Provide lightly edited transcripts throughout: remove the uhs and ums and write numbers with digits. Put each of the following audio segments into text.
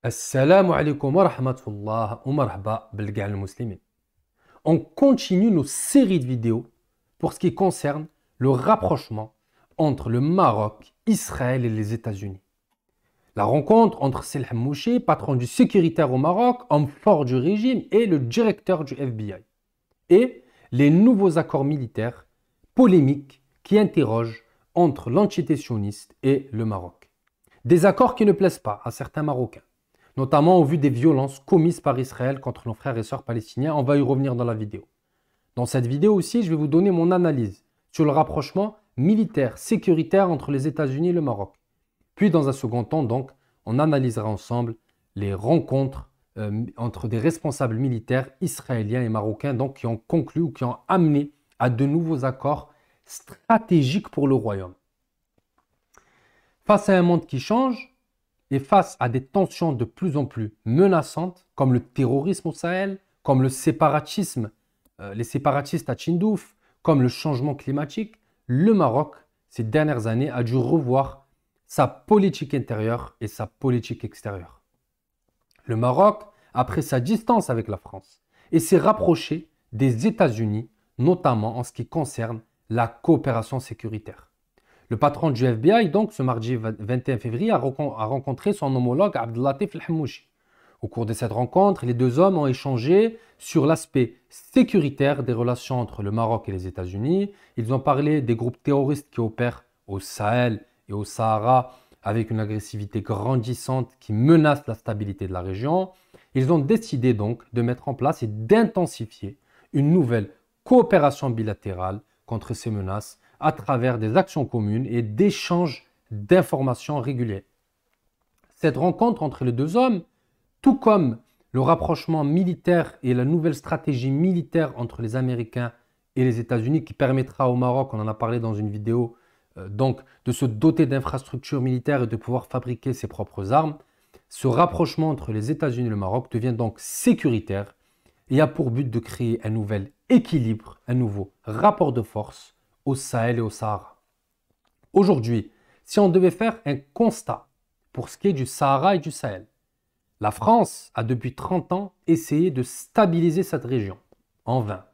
Assalamu alaikum wa rahmatullah wa marhaba bil ga'al muslimin. On continue nos séries de vidéos pour ce qui concerne le rapprochement entre le Maroc, Israël et les États-Unis. La rencontre entre Saleh Mouchi, patron du sécuritaire au Maroc, homme fort du régime, et le directeur du FBI. Et les nouveaux accords militaires polémiques qui interrogent entre l'entité sioniste et le Maroc. Des accords qui ne plaisent pas à certains Marocains, notamment au vu des violences commises par Israël contre nos frères et sœurs palestiniens. On va y revenir dans la vidéo. Dans cette vidéo aussi, je vais vous donner mon analyse sur le rapprochement militaire, sécuritaire entre les États-Unis et le Maroc. Puis dans un second temps, donc, on analysera ensemble les rencontres entre des responsables militaires israéliens et marocains donc, qui ont conclu ou qui ont amené à de nouveaux accords stratégiques pour le royaume. Face à un monde qui change, et face à des tensions de plus en plus menaçantes, comme le terrorisme au Sahel, comme le séparatisme, les séparatistes à Tindouf, comme le changement climatique, le Maroc, ces dernières années, a dû revoir sa politique intérieure et sa politique extérieure. Le Maroc a pris sa distance avec la France et s'est rapproché des États-Unis, notamment en ce qui concerne la coopération sécuritaire. Le patron du FBI, donc, ce mardi 21 février, a rencontré son homologue Abdellatif El-Hammouchi. Au cours de cette rencontre, les deux hommes ont échangé sur l'aspect sécuritaire des relations entre le Maroc et les États-Unis. Ils ont parlé des groupes terroristes qui opèrent au Sahel et au Sahara avec une agressivité grandissante qui menace la stabilité de la région. Ils ont décidé donc de mettre en place et d'intensifier une nouvelle coopération bilatérale contre ces menaces à travers des actions communes et d'échanges d'informations réguliers. Cette rencontre entre les deux hommes, tout comme le rapprochement militaire et la nouvelle stratégie militaire entre les Américains et les États-Unis qui permettra au Maroc, on en a parlé dans une vidéo, donc de se doter d'infrastructures militaires et de pouvoir fabriquer ses propres armes, ce rapprochement entre les États-Unis et le Maroc devient donc sécuritaire et a pour but de créer un nouvel équilibre, un nouveau rapport de force au Sahel et au Sahara. Aujourd'hui, si on devait faire un constat pour ce qui est du Sahara et du Sahel, la France a depuis 30 ans essayé de stabiliser cette région. En vain.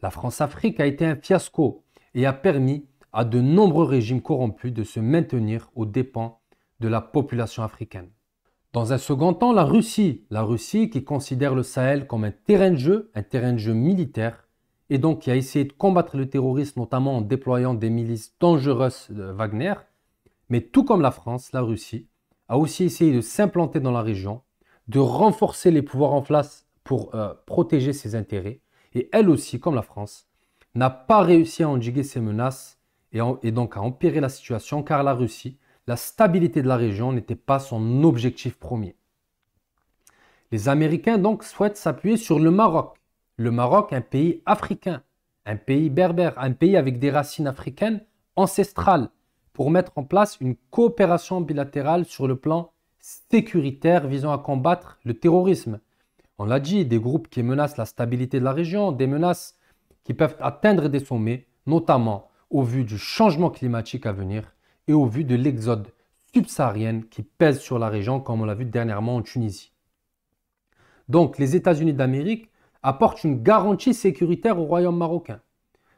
La France-Afrique a été un fiasco et a permis à de nombreux régimes corrompus de se maintenir aux dépens de la population africaine. Dans un second temps, la Russie qui considère le Sahel comme un terrain de jeu militaire, et donc qui a essayé de combattre le terrorisme, notamment en déployant des milices dangereuses de Wagner. Mais tout comme la France, la Russie a aussi essayé de s'implanter dans la région, de renforcer les pouvoirs en place pour protéger ses intérêts. Et elle aussi, comme la France, n'a pas réussi à endiguer ces menaces et donc à empirer la situation, car la Russie, la stabilité de la région n'était pas son objectif premier. Les Américains donc souhaitent s'appuyer sur le Maroc. Le Maroc, un pays africain, un pays berbère, un pays avec des racines africaines ancestrales, pour mettre en place une coopération bilatérale sur le plan sécuritaire visant à combattre le terrorisme. On l'a dit, des groupes qui menacent la stabilité de la région, des menaces qui peuvent atteindre des sommets, notamment au vu du changement climatique à venir et au vu de l'exode subsaharien qui pèse sur la région, comme on l'a vu dernièrement en Tunisie. Donc, les États-Unis d'Amérique apporte une garantie sécuritaire au royaume marocain,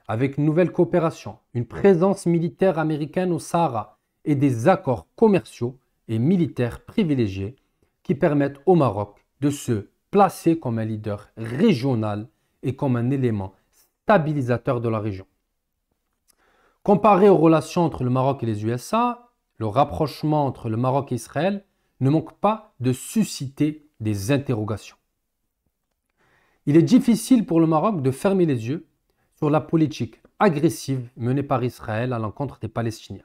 avec une nouvelle coopération, une présence militaire américaine au Sahara et des accords commerciaux et militaires privilégiés qui permettent au Maroc de se placer comme un leader régional et comme un élément stabilisateur de la région. Comparé aux relations entre le Maroc et les USA, le rapprochement entre le Maroc et Israël ne manque pas de susciter des interrogations. Il est difficile pour le Maroc de fermer les yeux sur la politique agressive menée par Israël à l'encontre des Palestiniens.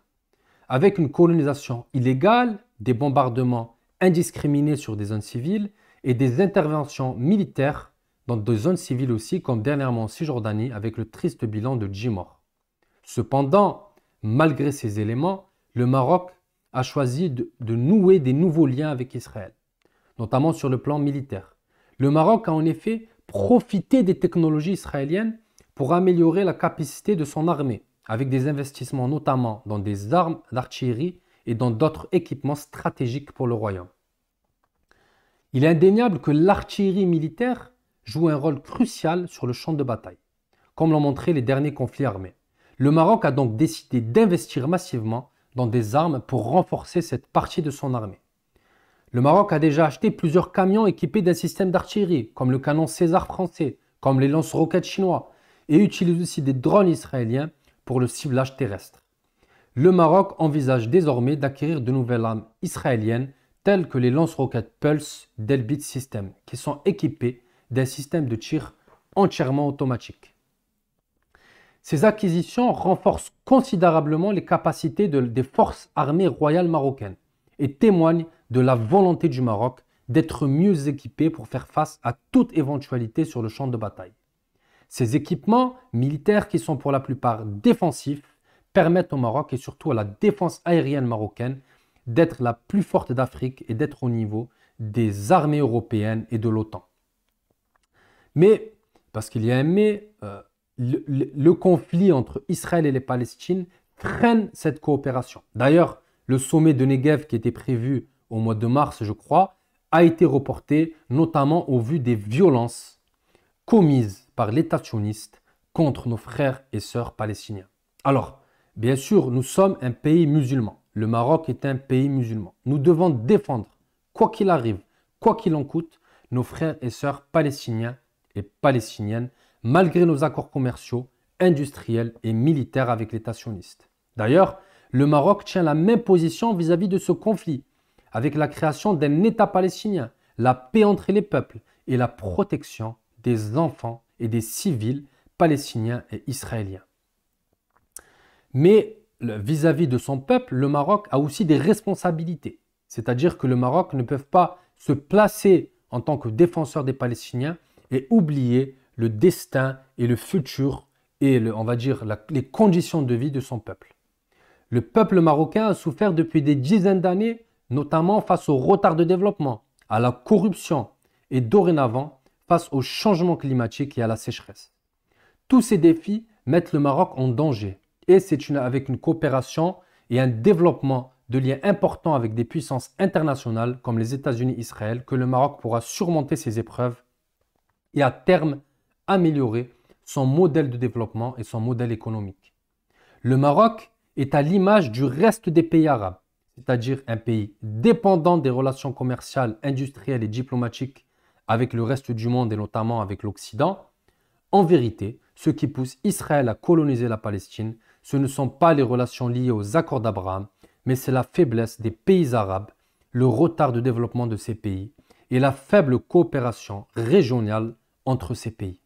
Avec une colonisation illégale, des bombardements indiscriminés sur des zones civiles et des interventions militaires dans des zones civiles aussi, comme dernièrement en Cisjordanie avec le triste bilan de 10 morts. Cependant, malgré ces éléments, le Maroc a choisi de nouer des nouveaux liens avec Israël, notamment sur le plan militaire. Le Maroc a en effet profiter des technologies israéliennes pour améliorer la capacité de son armée, avec des investissements notamment dans des armes d'artillerie et dans d'autres équipements stratégiques pour le royaume. Il est indéniable que l'artillerie militaire joue un rôle crucial sur le champ de bataille, comme l'ont montré les derniers conflits armés. Le Maroc a donc décidé d'investir massivement dans des armes pour renforcer cette partie de son armée. Le Maroc a déjà acheté plusieurs camions équipés d'un système d'artillerie, comme le canon César français, comme les lance-roquettes chinois, et utilise aussi des drones israéliens pour le ciblage terrestre. Le Maroc envisage désormais d'acquérir de nouvelles armes israéliennes telles que les lance-roquettes Pulse d'Elbit System, qui sont équipées d'un système de tir entièrement automatique. Ces acquisitions renforcent considérablement les capacités des forces armées royales marocaines et témoignent de la volonté du Maroc d'être mieux équipé pour faire face à toute éventualité sur le champ de bataille. Ces équipements militaires, qui sont pour la plupart défensifs, permettent au Maroc et surtout à la défense aérienne marocaine d'être la plus forte d'Afrique et d'être au niveau des armées européennes et de l'OTAN. Mais, parce qu'il y a un mais, le conflit entre Israël et les Palestines freine cette coopération. D'ailleurs, le sommet de Negev qui était prévu au mois de mars, je crois, a été reporté, notamment au vu des violences commises par l'État sioniste contre nos frères et sœurs palestiniens. Alors, bien sûr, nous sommes un pays musulman. Le Maroc est un pays musulman. Nous devons défendre, quoi qu'il arrive, quoi qu'il en coûte, nos frères et sœurs palestiniens et palestiniennes, malgré nos accords commerciaux, industriels et militaires avec l'État sioniste. D'ailleurs, le Maroc tient la même position vis-à-vis de ce conflit, avec la création d'un État palestinien, la paix entre les peuples et la protection des enfants et des civils palestiniens et israéliens. Mais vis-à-vis de son peuple, le Maroc a aussi des responsabilités. C'est-à-dire que le Maroc ne peut pas se placer en tant que défenseur des Palestiniens et oublier le destin et le futur et on va dire les conditions de vie de son peuple. Le peuple marocain a souffert depuis des dizaines d'années, notamment face au retard de développement, à la corruption et dorénavant face au changement climatique et à la sécheresse. Tous ces défis mettent le Maroc en danger et c'est avec une coopération et un développement de liens importants avec des puissances internationales comme les États-Unis et Israël que le Maroc pourra surmonter ces épreuves et à terme améliorer son modèle de développement et son modèle économique. Le Maroc est à l'image du reste des pays arabes, c'est-à-dire un pays dépendant des relations commerciales, industrielles et diplomatiques avec le reste du monde et notamment avec l'Occident. En vérité, ce qui pousse Israël à coloniser la Palestine, ce ne sont pas les relations liées aux accords d'Abraham, mais c'est la faiblesse des pays arabes, le retard de développement de ces pays et la faible coopération régionale entre ces pays.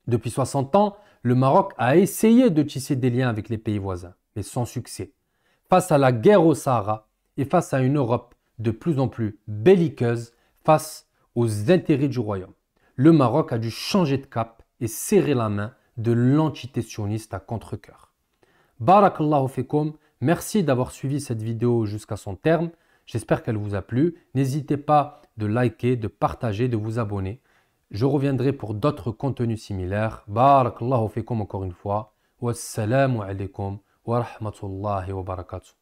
Depuis 60 ans, le Maroc a essayé de tisser des liens avec les pays voisins, mais sans succès. Face à la guerre au Sahara et face à une Europe de plus en plus belliqueuse face aux intérêts du royaume, le Maroc a dû changer de cap et serrer la main de l'entité sioniste à contre-cœur. Barakallahu fikum, merci d'avoir suivi cette vidéo jusqu'à son terme. J'espère qu'elle vous a plu. N'hésitez pas de liker, de partager, de vous abonner. Je reviendrai pour d'autres contenus similaires. Barakallahu fikum encore une fois. Wassalamu alaikum wa rahmatullahi wa barakatuh.